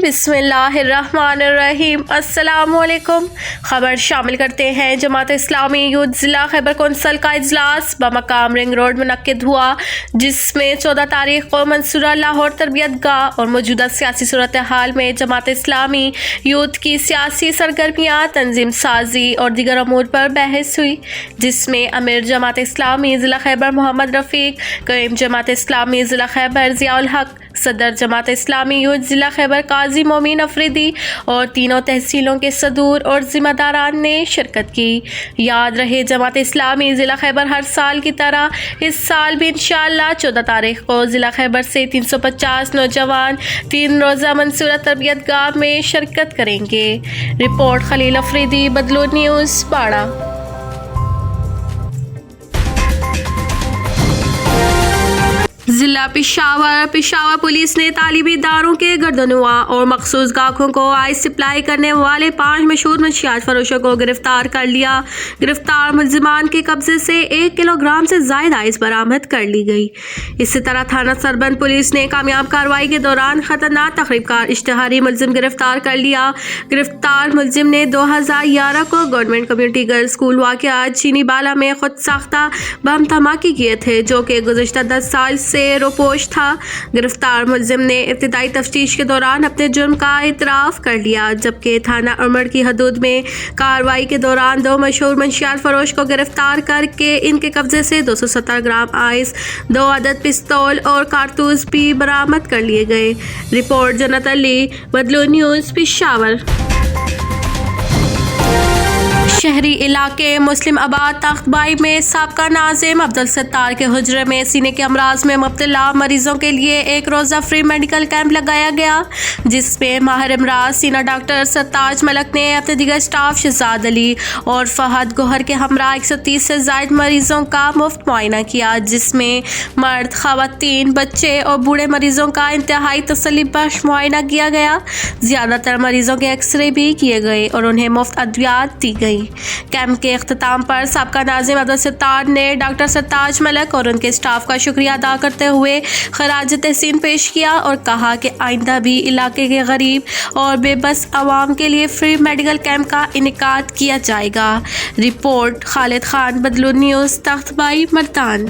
بسم اللہ الرحمن الرحیم۔ السلام علیکم۔ خبر شامل کرتے ہیں۔ جماعت اسلامی یوتھ ضلع خیبر کونسل کا اجلاس بمقام رنگ روڈ منعقد ہوا، جس میں 14 تاریخ کو منصورہ لاہور تربیت گاہ اور موجودہ سیاسی صورتحال میں جماعت اسلامی یوتھ کی سیاسی سرگرمیاں، تنظیم سازی اور دیگر امور پر بحث ہوئی، جس میں امیر جماعت اسلامی ضلع خیبر محمد رفیق، قائم جماعت اسلامی ضلع خیبر ضیاء الحق، صدر جماعت اسلامی یوتھ ضلع خیبر قاضی مومین افریدی اور تینوں تحصیلوں کے صدور اور ذمہ داران نے شرکت کی۔ یاد رہے، جماعت اسلامی ضلع خیبر ہر سال کی طرح اس سال بھی انشاءاللہ 14 تاریخ کو ضلع خیبر سے 350 نوجوان 3 روزہ منصورہ تربیت گاہ میں شرکت کریں گے۔ رپورٹ خلیل افریدی، بدلون نیوز، باڑہ۔ ضلع پشاور پولیس نے تعلیمی اداروں کے گردنواں اور مخصوص گاہکوں کو آئس سپلائی کرنے والے 5 مشہور منشیات فروشوں کو گرفتار کر لیا۔ گرفتار ملزمان کے قبضے سے 1 کلو گرام سے زائد آئس برآمد کر لی گئی۔ اسی طرح تھانہ سربند پولیس نے کامیاب کارروائی کے دوران خطرناک تخریب کار اشتہاری ملزم گرفتار کر لیا۔ گرفتار ملزم نے 2011 کو گورنمنٹ کمیونٹی گرلز اسکول واقعہ چینی بالا میں خود ساختہ بم دھماکے کیے تھے، جو کہ گزشتہ 10 سال سے روپوش تھا۔ گرفتار ملزم نے ابتدائی تفتیش کے دوران اپنے جرم کا اعتراف کر لیا، جبکہ تھانہ ارمڑ کی حدود میں کارروائی کے دوران 2 مشہور منشیات فروش کو گرفتار کر کے ان کے قبضے سے 270 گرام آئس، 2 عدد پستول اور کارتوس بھی برآمد کر لیے گئے۔ رپورٹ جنت علی، بدلون نیوز، پشاور۔ شہری علاقے مسلم آباد تخت بائی میں سابقہ ناظم عبدالستار کے حجرے میں سینے کے امراض میں مبتلا مریضوں کے لیے 1 روزہ فری میڈیکل کیمپ لگایا گیا، جس میں ماہر امراض سینہ ڈاکٹر سرتاج ملک نے اپنے دیگر سٹاف شہزاد علی اور فہد گوہر کے ہمراہ 130 سے زائد مریضوں کا مفت معائنہ کیا، جس میں مرد، خواتین، بچے اور بوڑھے مریضوں کا انتہائی تسلی بخش معائنہ کیا گیا۔ زیادہ تر مریضوں کے ایکس رے بھی کیے گئے اور انہیں مفت ادویات دی گئی۔ کیمپ کے اختتام پر سابقہ ناظم عبدالستار نے ڈاکٹر سرتاج ملک اور ان کے اسٹاف کا شکریہ ادا کرتے ہوئے خراج تحسین پیش کیا اور کہا کہ آئندہ بھی علاقے کے غریب اور بے بس عوام کے لیے فری میڈیکل کیمپ کا انعقاد کیا جائے گا۔ رپورٹ خالد خان، بدلون نیوز، تخت بائی، مردان۔